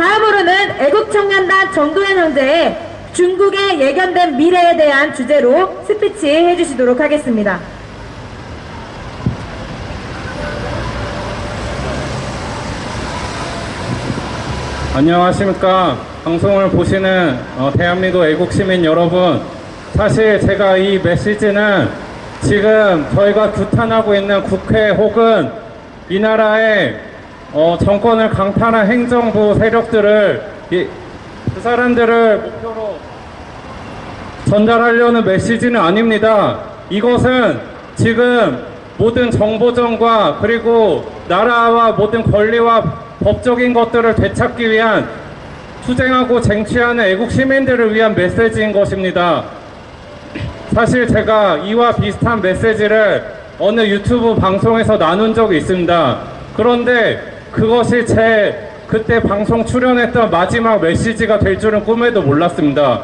다음으로는 애국청년단 정도현 형제의 중국의 예견된 미래에 대한 주제로 스피치 해주시도록 하겠습니다. 안녕하십니까. 방송을 보시는 대한민국 애국시민 여러분, 사실 제가 이 메시지는 지금 저희가 규탄하고 있는 국회 혹은 이 나라의 정권을 강탈한 행정부 세력들을 그 사람들을 목표로 전달하려는 메시지는 아닙니다. 이것은 지금 모든 정보전과 그리고 나라와 모든 권리와 법적인 것들을 되찾기 위한 투쟁하고 쟁취하는 애국 시민들을 위한 메시지인 것입니다. 사실 제가 이와 비슷한 메시지를 어느 유튜브 방송에서 나눈 적이 있습니다. 그런데 그것이 제 그때 방송 출연했던 마지막 메시지가 될 줄은 꿈에도 몰랐습니다.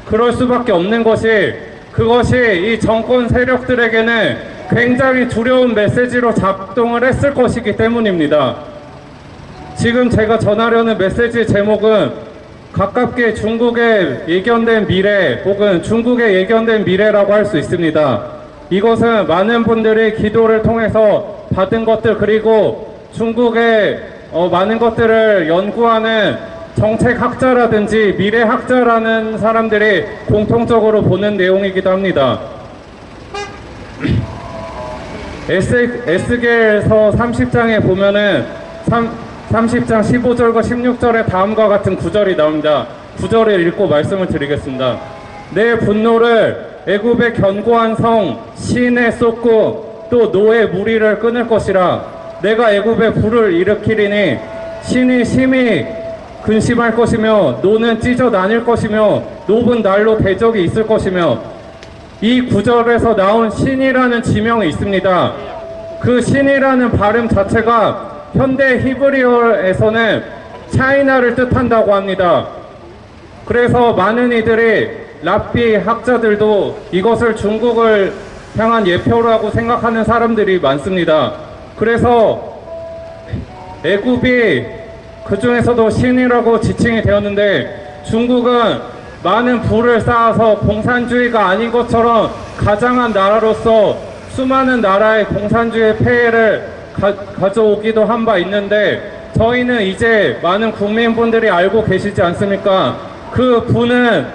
그럴 수밖에 없는 것이 그것이 이 정권 세력들에게는 굉장히 두려운 메시지로 작동을 했을 것이기 때문입니다. 지금 제가 전하려는 메시지 제목은 가깝게 중국의 예견된 미래 혹은 중국의 예견된 미래라고 할 수 있습니다. 이것은 많은 분들이 기도를 통해서 받은 것들 그리고 중국의 많은 것들을 연구하는 정책학자라든지 미래학자라는 사람들이 공통적으로 보는 내용이기도 합니다. 에스겔서 30장에 보면은 30장 15절과 16절에 다음과 같은 구절이 나옵니다. 구절을 읽고 말씀을 드리겠습니다. 내 분노를 애굽의 견고한 성 시내 쏟고 또 노의 무리를 끊을 것이라. 내가 애굽에 불을 일으키리니 신이 심히 근심할 것이며 노는 찢어 나뉠 것이며 높은 날로 대적이 있을 것이며. 이 구절에서 나온 신이라는 지명이 있습니다. 그 신이라는 발음 자체가 현대 히브리어에서는 차이나를 뜻한다고 합니다. 그래서 많은 이들이 랍비 학자들도 이것을 중국을 향한 예표라고 생각하는 사람들이 많습니다. 그래서 애굽이 그 중에서도 신이라고 지칭이 되었는데 중국은 많은 부를 쌓아서 공산주의가 아닌 것처럼 가장한 나라로서 수많은 나라의 공산주의 폐해를 가져오기도 한 바 있는데 저희는 이제 많은 국민분들이 알고 계시지 않습니까? 그 부는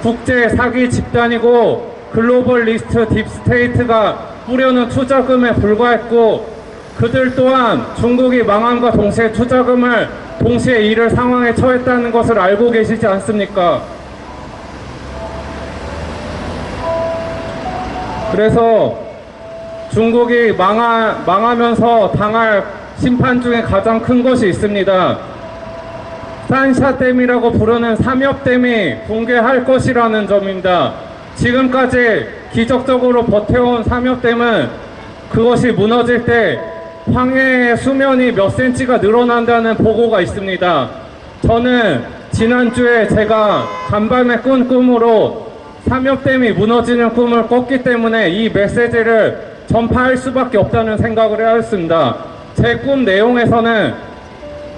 국제 사기 집단이고 글로벌리스트 딥스테이트가 뿌려놓은 투자금에 불과했고 그들 또한 중국이 망함과 동시에 투자금을 동시에 잃을 상황에 처했다는 것을 알고 계시지 않습니까? 그래서 중국이 망하면서 당할 심판 중에 가장 큰 것이 있습니다. 산샤댐이라고 부르는 삼엽댐이 붕괴할 것이라는 점입니다. 지금까지 기적적으로 버텨온 삼엽댐은 그것이 무너질 때 황해의 수면이 몇 센치가 늘어난다는 보고가 있습니다. 저는 지난주에 제가 간밤에 꾼 꿈으로 삼엽댐이 무너지는 꿈을 꿨기 때문에 이 메시지를 전파할 수밖에 없다는 생각을 하였습니다. 제 꿈 내용에서는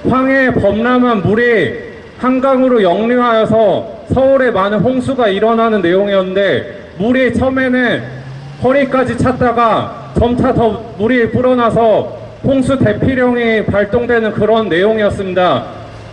황해의 범람한 물이 한강으로 역류하여서 서울에 많은 홍수가 일어나는 내용이었는데 물이 처음에는 허리까지 찼다가 점차 더 물이 불어나서 홍수 대피령이 발동되는 그런 내용이었습니다.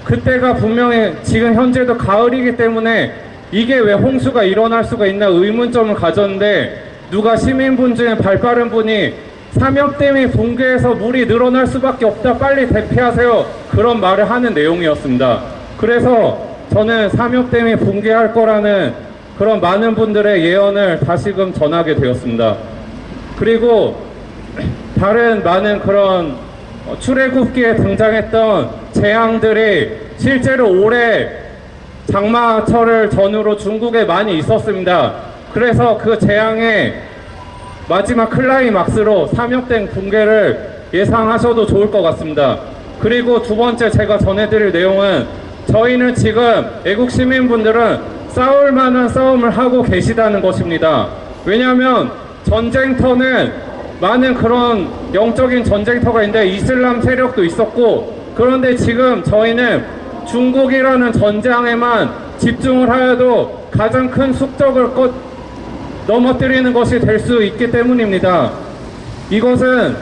그때가 분명히 지금 현재도 가을이기 때문에 이게 왜 홍수가 일어날 수가 있나 의문점을 가졌는데 누가 시민분 중에 발빠른 분이 삼엽댐이 붕괴해서 물이 늘어날 수밖에 없다 빨리 대피하세요 그런 말을 하는 내용이었습니다. 그래서 저는 삼엽댐이 붕괴할 거라는 그런 많은 분들의 예언을 다시금 전하게 되었습니다. 그리고 다른 많은 그런 출애굽기에 등장했던 재앙들이 실제로 올해 장마철을 전후로 중국에 많이 있었습니다. 그래서 그 재앙의 마지막 클라이막스로 삼엽댐 붕괴를 예상하셔도 좋을 것 같습니다. 그리고 두 번째 제가 전해드릴 내용은 저희는 지금 애국 시민분들은 싸울 만한 싸움을 하고 계시다는 것입니다. 왜냐하면 전쟁터는 많은 그런 영적인 전쟁터가 있는데 이슬람 세력도 있었고 그런데 지금 저희는 중국이라는 전장에만 집중을 하여도 가장 큰 숙적을 넘어뜨리는 것이 될 수 있기 때문입니다. 이것은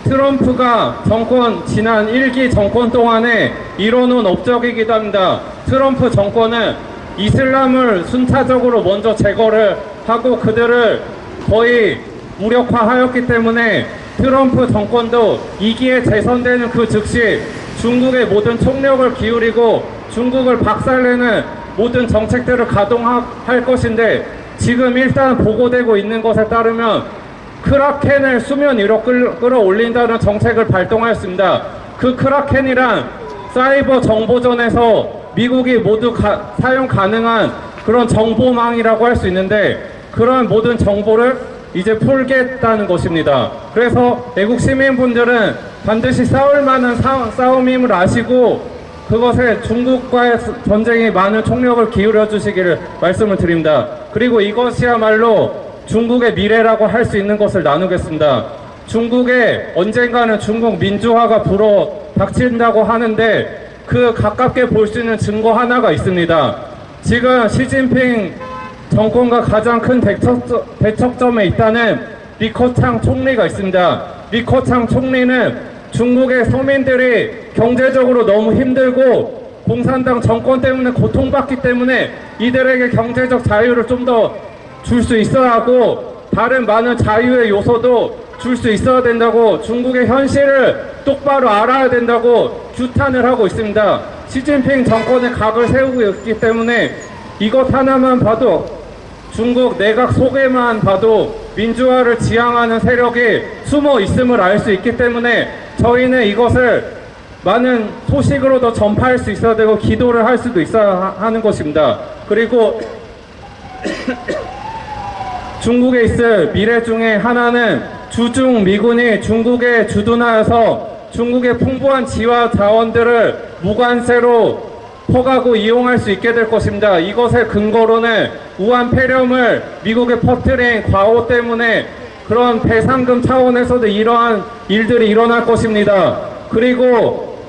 트럼프가 지난 1기 정권 동안에 이뤄놓은 업적이기도 합니다. 트럼프 정권은 이슬람을 순차적으로 먼저 제거를 하고 그들을 거의 무력화하였기 때문에 트럼프 정권도 2기에 재선되는 그 즉시 중국의 모든 총력을 기울이고 중국을 박살내는 모든 정책들을 가동할 것인데, 지금 일단 보고되고 있는 것에 따르면 크라켄을 수면 위로 끌어올린다는 정책을 발동하였습니다. 그 크라켄이란 사이버 정보전에서 미국이 모두 사용 가능한 그런 정보망이라고 할 수 있는데, 그런 모든 정보를 이제 풀겠다는 것입니다. 그래서 애국 시민분들은 반드시 싸울 만한 싸움임을 아시고 그것에 중국과의 전쟁에 많은 총력을 기울여 주시기를 말씀을 드립니다. 그리고 이것이야말로 중국의 미래라고 할 수 있는 것을 나누겠습니다. 중국에 언젠가는 중국 민주화가 불어 닥친다고 하는데 그 가깝게 볼 수 있는 증거 하나가 있습니다. 지금 시진핑 정권과 가장 큰 대척점에 있다는 리커창 총리가 있습니다. 리커창 총리는 중국의 서민들이 경제적으로 너무 힘들고 공산당 정권 때문에 고통받기 때문에 이들에게 경제적 자유를 좀 더 줄 수 있어야 하고 다른 많은 자유의 요소도 줄 수 있어야 된다고, 중국의 현실을 똑바로 알아야 된다고 규탄을 하고 있습니다. 시진핑 정권의 각을 세우고 있기 때문에 이것 하나만 봐도, 중국 내각 속에만 봐도 민주화를 지향하는 세력이 숨어 있음을 알 수 있기 때문에 저희는 이것을 많은 소식으로도 전파할 수 있어야 되고 기도를 할 수도 있어야 하는 것입니다. 그리고 중국에 있을 미래 중에 하나는 주중 미군이 중국에 주둔하여서 중국의 풍부한 지와 자원들을 무관세로 퍼가고 이용할 수 있게 될 것입니다. 이것의 근거로는 우한 폐렴을 미국에 퍼뜨린 과오 때문에 그런 배상금 차원에서도 이러한 일들이 일어날 것입니다. 그리고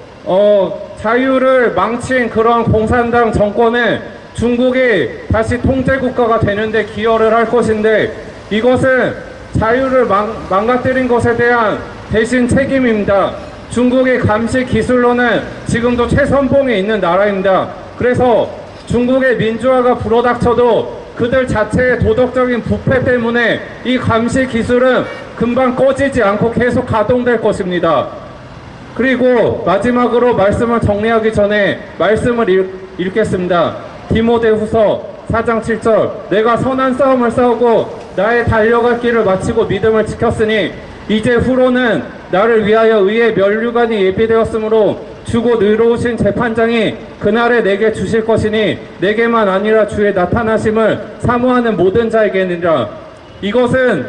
자유를 망친 그런 공산당 정권은 중국이 다시 통제국가가 되는데 기여를 할 것인데, 이것은 자유를 망가뜨린 것에 대한 대신 책임입니다. 중국의 감시 기술로는 지금도 최선봉에 있는 나라입니다. 그래서 중국의 민주화가 불어닥쳐도 그들 자체의 도덕적인 부패 때문에 이 감시 기술은 금방 꺼지지 않고 계속 가동될 것입니다. 그리고 마지막으로 말씀을 정리하기 전에 말씀을 읽겠습니다. 디모데후서 4장 7절, 내가 선한 싸움을 싸우고 나의 달려갈 길을 마치고 믿음을 지켰으니 이제 후로는 나를 위하여 의의 면류관이 예비되었으므로 주곧 의로우신 재판장이 그날에 내게 주실 것이니 내게만 아니라 주의 나타나심을 사모하는 모든 자에게니라. 이것은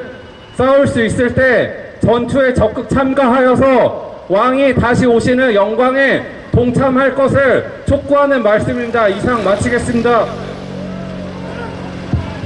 싸울 수 있을 때 전투에 적극 참가하여서 왕이 다시 오시는 영광에 동참할 것을 촉구하는 말씀입니다. 이상 마치겠습니다.